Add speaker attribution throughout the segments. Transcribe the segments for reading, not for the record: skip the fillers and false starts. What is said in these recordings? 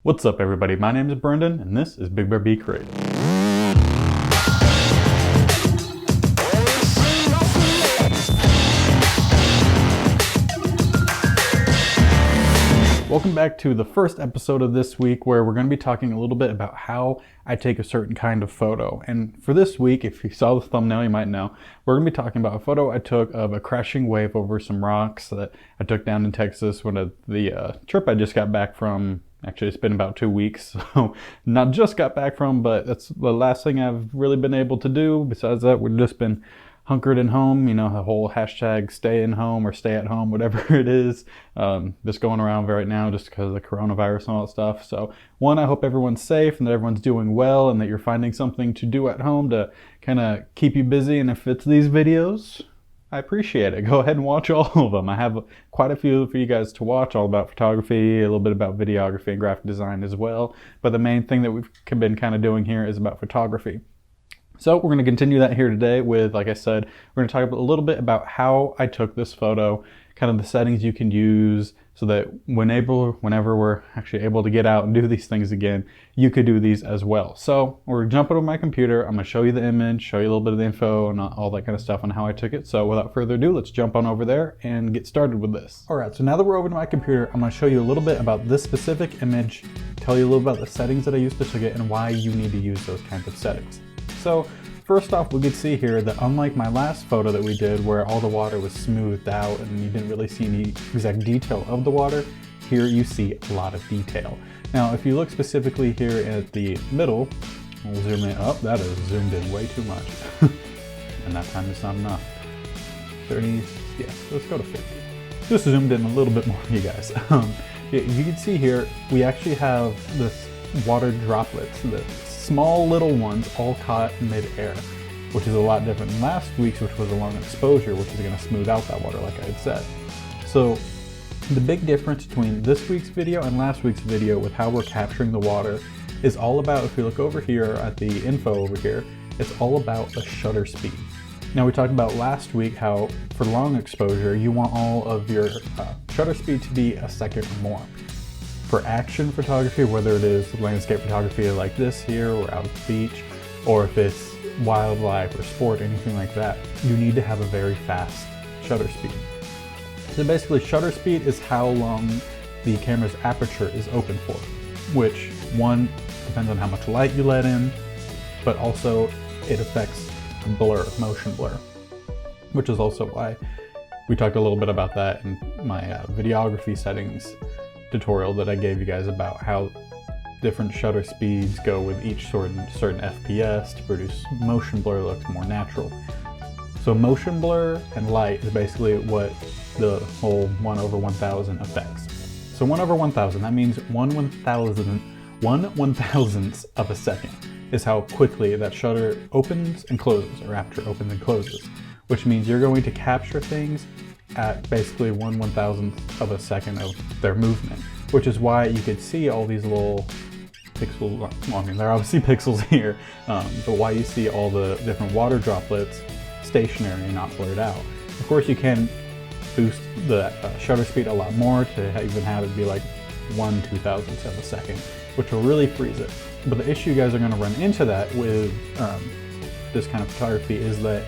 Speaker 1: What's up everybody, my name is Brenden and this is BigBearB Creative. Welcome back to the first episode of this week where we're going to be talking a little bit about how I take a certain kind of photo. And for this week, if you saw the thumbnail, you might know, we're going to be talking about a photo I took of a crashing wave over some rocks that I took down in Texas when the trip I just got back from. Actually, it's been about 2 weeks, so not just got back from, but that's the last thing I've really been able to do. Besides that, we've just been hunkered in home, you know, the whole hashtag stay in home or stay at home, whatever it is, just going around right now just because of the coronavirus and all that stuff. So one, I hope everyone's safe and that everyone's doing well and that you're finding something to do at home to kind of keep you busy. And if it's these videos, I appreciate it. Go ahead and watch all of them. I have quite a few for you guys to watch, all about photography, a little bit about videography and graphic design as well. But the main thing that we've been kind of doing here is about photography. So we're going to continue that here today with, like I said, we're going to talk a little bit about how I took this photo, kind of the settings you can use so that whenever we're actually able to get out and do these things again, you could do these as well. So we're jumping on my computer. I'm going to show you the image, show you a little bit of the info and all that kind of stuff on how I took it. So without further ado, let's jump on over there and get started with this. All right, so now that we're over to my computer, I'm going to show you a little bit about this specific image, tell you a little about the settings that I used to take it and why you need to use those kinds of settings. So first off, we could see here that unlike my last photo that we did where all the water was smoothed out and you didn't really see any exact detail of the water, here you see a lot of detail. Now, if you look specifically here at the middle, we'll zoom in up, that is zoomed in way too much. And that time is not enough. 30, yeah, let's go to 50. Just zoomed in a little bit more for you guys. You can see here, we actually have this water droplets, the small little ones all caught mid-air, which is a lot different than last week's, which was a long exposure, which is going to smooth out that water like I had said. So the big difference between this week's video and last week's video with how we're capturing the water is all about, if you look over here at the info over here, it's all about the shutter speed. Now we talked about last week how for long exposure you want all of your shutter speed to be a second or more. For action photography, whether it is landscape photography like this here or out at the beach, or if it's wildlife or sport, anything like that, you need to have a very fast shutter speed. So basically shutter speed is how long the camera's aperture is open for, which one, depends on how much light you let in, but also it affects blur, motion blur, which is also why we talked a little bit about that in my videography settings tutorial that I gave you guys about how different shutter speeds go with each certain FPS to produce motion blur that looks more natural. So motion blur and light is basically what the whole 1/1000 affects. So 1/1000, that means 1/1000th of a second is how quickly that shutter opens and closes, or aperture opens and closes, which means you're going to capture things at basically 1/1000th of a second of their movement, which is why you could see all these little pixels, well, I mean, they're obviously pixels here, but why you see all the different water droplets stationary and not blurred out. Of course, you can boost the shutter speed a lot more to even have it be like 1/2000th of a second, which will really freeze it. But the issue you guys are going to run into that with this kind of photography is that,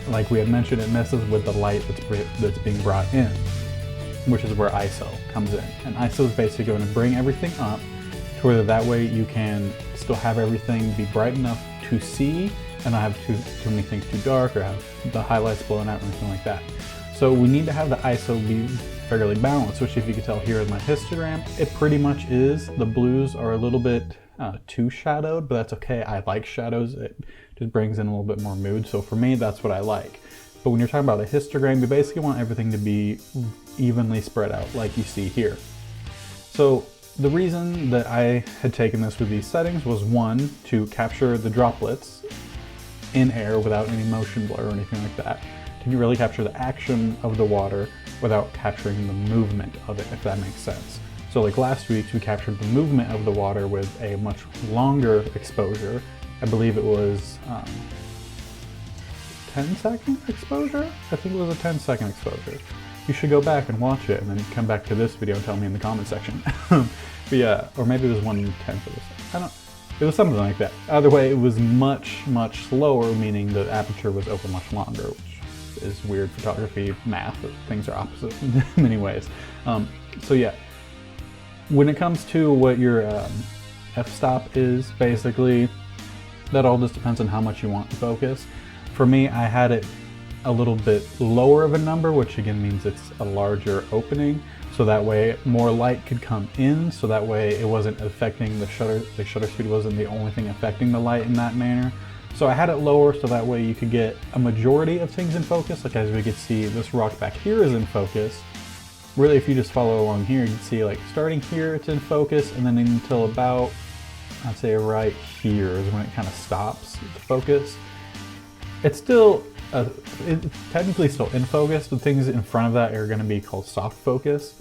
Speaker 1: like we had mentioned, it messes with the light that's being brought in, which is where ISO comes in. And ISO is basically going to bring everything up to where that way you can still have everything be bright enough to see and not have too many things too dark or have the highlights blown out or anything like that. So we need to have the ISO be fairly balanced, which if you can tell here in my histogram, it pretty much is. The blues are a little bit too shadowed, but that's okay. I like shadows. It just brings in a little bit more mood. So for me, that's what I like. But when you're talking about a histogram, you basically want everything to be evenly spread out like you see here. So the reason that I had taken this with these settings was one, to capture the droplets in air without any motion blur or anything like that. To really capture the action of the water without capturing the movement of it, if that makes sense. So like last week, we captured the movement of the water with a much longer exposure. I believe it was 10-second exposure? I think it was a 10-second exposure. you should go back and watch it and then come back to this video and tell me in the comment section. But yeah, or maybe it was 1/10 of this. It was something like that. Either way, it was much, much slower, meaning the aperture was open much longer, which is weird photography math. Things are opposite in many ways. So yeah, when it comes to what your f-stop is, basically, that all just depends on how much you want to focus. For me, I had it a little bit lower of a number, which again means it's a larger opening, so that way more light could come in, so that way it wasn't affecting the shutter speed wasn't the only thing affecting the light in that manner. So I had it lower so that way you could get a majority of things in focus. Like as we could see, this rock back here is in focus. Really, if you just follow along here, you can see like starting here it's in focus, and then until about, I'd say right here is when it kind of stops to focus. It's still it's technically still in focus. The things in front of that are going to be called soft focus.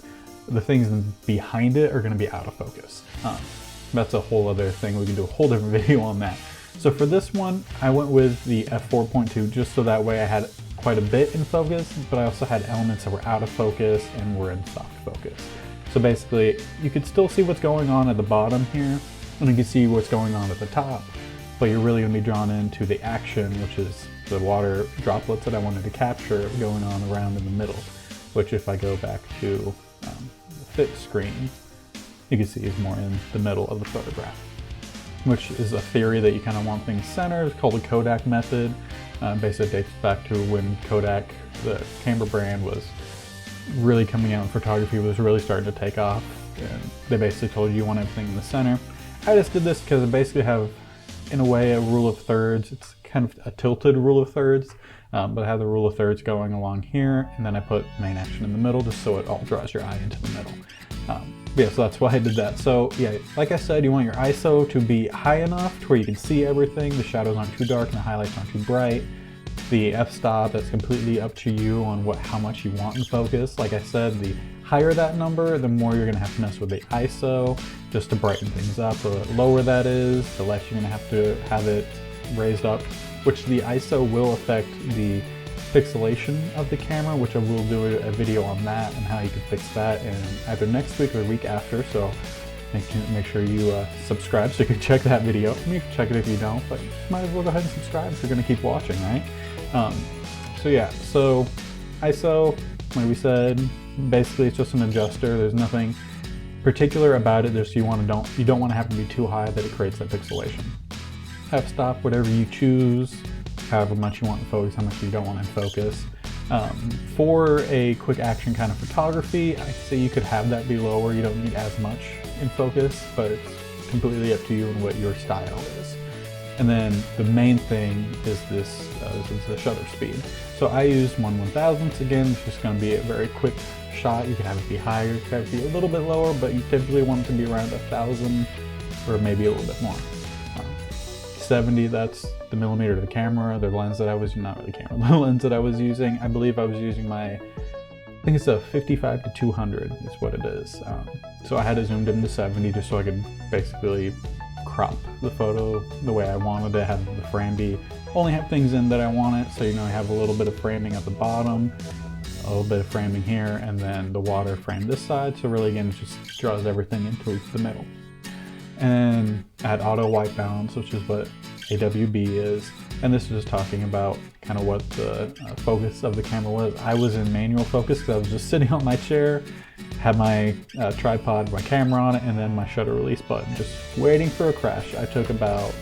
Speaker 1: The things behind it are going to be out of focus. That's a whole other thing. We can do a whole different video on that. So for this one, I went with the f4.2 just so that way I had quite a bit in focus, but I also had elements that were out of focus and were in soft focus. So basically, you could still see what's going on at the bottom here, and you can see what's going on at the top, but you're really going to be drawn into the action, which is the water droplets that I wanted to capture going on around in the middle, which if I go back to the fixed screen, you can see is more in the middle of the photograph, which is a theory that you kind of want things centered. It's called the Kodak method. Basically dates back to when Kodak, the camera brand, was really coming out in photography, was really starting to take off, and they basically told you want everything in the center. I just did this because I basically have, in a way, a rule of thirds. It's kind of a tilted rule of thirds, but I have the rule of thirds going along here, and then I put main action in the middle just so it all draws your eye into the middle. Yeah, so that's why I did that. So yeah, like I said, you want your ISO to be high enough to where you can see everything, the shadows aren't too dark and the highlights aren't too bright. The f-stop, that's completely up to you on how much you want in focus. Like I said, the higher that number, the more you're gonna have to mess with the ISO just to brighten things up. The lower that is, the less you're gonna have to have it raised up, which the ISO will affect the pixelation of the camera, which I will do a video on that and how you can fix that in either next week or the week after. So make sure you subscribe so you can check that video. You can check it if you don't, but you might as well go ahead and subscribe if you're gonna keep watching, right? So yeah, so ISO, like we said, basically it's just an adjuster. There's nothing particular about it. Just you don't want to have to be too high that it creates that pixelation. F-stop, whatever you choose, however much you want in focus, how much you don't want in focus. For a quick action kind of photography, I say you could have that be lower. You don't need as much in focus, but it's completely up to you and what your style is. And then the main thing is this is the shutter speed. So I used 1/1000th. Again, it's just going to be a very quick shot. You can have it be higher, you can have it be a little bit lower, but you typically want it to be around 1,000 or maybe a little bit more. 70, that's the millimeter of the camera. The lens that I was, not really camera, the lens that I was using, I believe I was using I think it's a 55-200 is what it is. So I had it zoomed in to 70 just so I could basically crop the photo the way I wanted to, have the frame be, only have things in that I want it. So you know, I have a little bit of framing at the bottom, a little bit of framing here, and then the water frame this side. So really again, it just draws everything into the middle. And I had auto white balance, which is what AWB is. And this is just talking about kind of what the focus of the camera was. I was in manual focus because I was just sitting on my chair, had my tripod, my camera on it, and then my shutter release button, just waiting for a crash. I took about,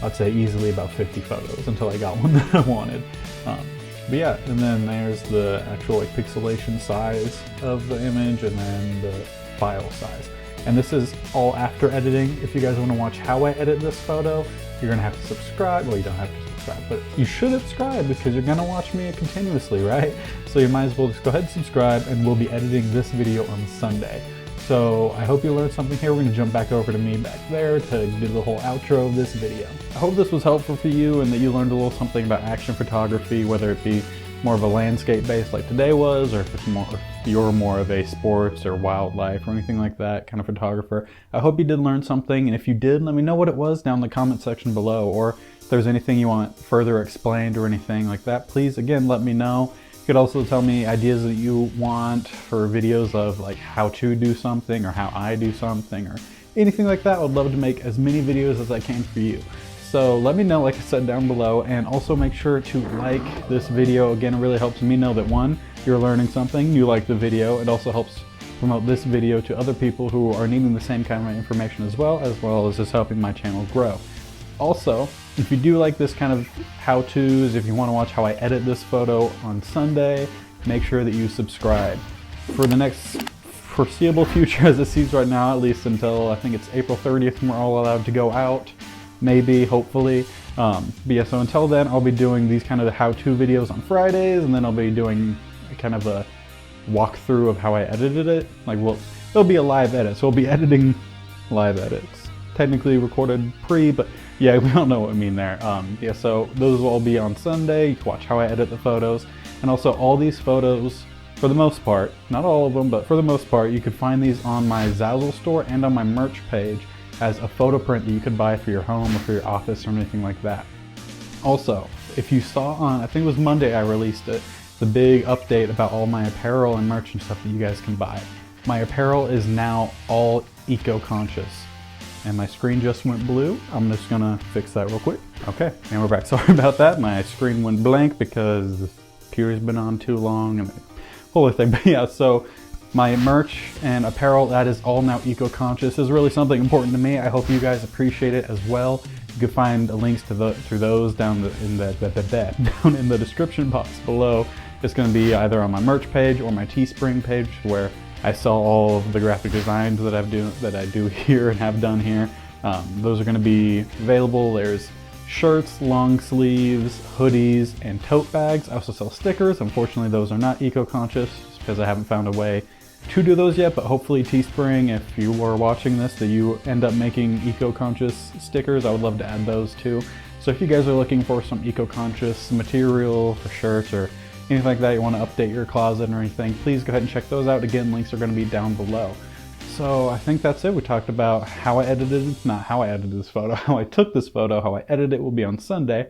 Speaker 1: I'd say easily about 50 photos until I got one that I wanted. But yeah, and then there's the actual like pixelation size of the image and then the file size. And this is all after editing. If you guys want to watch how I edit this photo, you're gonna have to subscribe. Well, you don't have to subscribe, but you should subscribe because you're gonna watch me continuously, right? So you might as well just go ahead and subscribe, and we'll be editing this video on Sunday. So I hope you learned something here. We're gonna jump back over to me back there to do the whole outro of this video. I hope this was helpful for you and that you learned a little something about action photography, whether it be more of a landscape based like today was, or if it's more, if you're more of a sports or wildlife or anything like that kind of photographer. I hope you did learn something, and if you did, let me know what it was down in the comment section below, or if there's anything you want further explained or anything like that, please again let me know. could also tell me ideas that you want for videos of like how to do something or how I do something or anything like that. I would love to make as many videos as I can for you. So let me know, like I said, down below, and also make sure to like this video. Again, it really helps me know that one, you're learning something, you like the video. It also helps promote this video to other people who are needing the same kind of information as well as just helping my channel grow. Also, if you do like this kind of how-tos, if you want to watch how I edit this photo on Sunday, make sure that you subscribe. For the next foreseeable future, as it seems right now, at least until I think it's April 30th when we're all allowed to go out, maybe, hopefully. But yeah, so until then, I'll be doing these kind of how-to videos on Fridays, and then I'll be doing kind of a walkthrough of how I edited it. Like, well, it'll be a live edit, so we'll be editing live edits. Technically recorded pre, but yeah, we don't know what I mean there. Yeah, so those will all be on Sunday. You can watch how I edit the photos. And also all these photos, for the most part, not all of them, but for the most part, you could find these on my Zazzle store and on my merch page as a photo print that you could buy for your home or for your office or anything like that. Also, if you saw on, I think it was Monday I released it, the big update about all my apparel and merch and stuff that you guys can buy. My apparel is now all eco-conscious. And my screen just went blue. I'm just gonna fix that real quick. Okay, and we're back. Sorry about that. My screen went blank because the computer's been on too long and the whole thing. But yeah, so my merch and apparel, that is all now eco-conscious. This is really something important to me. I hope you guys appreciate it as well. You can find links to those down in the description box below. It's going to be either on my merch page or my Teespring page, where I sell all of the graphic designs that I do here and have done here. Those are going to be available. There's shirts, long sleeves, hoodies, and tote bags. I also sell stickers. Unfortunately, those are not eco-conscious because I haven't found a way to do those yet, but hopefully Teespring, if you were watching this, that you end up making eco-conscious stickers. I would love to add those too. So if you guys are looking for some eco-conscious material for shirts or anything like that, you want to update your closet or anything, please go ahead and check those out. Again, links are going to be down below. So I think that's it. We talked about how I edited, not how I edited this photo, how I took this photo, how I edited it will be on Sunday.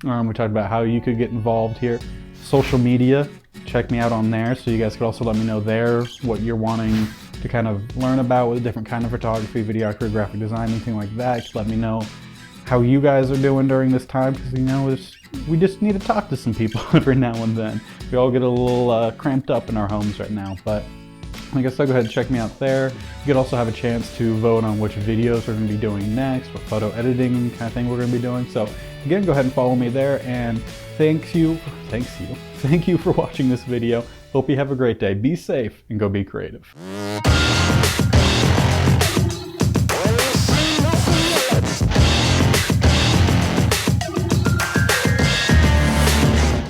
Speaker 1: We talked about how you could get involved here. Social media, check me out on there, so you guys could also let me know there what you're wanting to kind of learn about with different kind of photography, videography, graphic design, anything like that. Just let me know how you guys are doing during this time, because you know, we just need to talk to some people every now and then. We all get a little cramped up in our homes right now, but I guess I'll go ahead and check me out there. You could also have a chance to vote on which videos we're going to be doing next, what photo editing kind of thing we're going to be doing. So again, go ahead and follow me there, and thank you for watching this video. Hope you have a great day. Be safe and go be creative.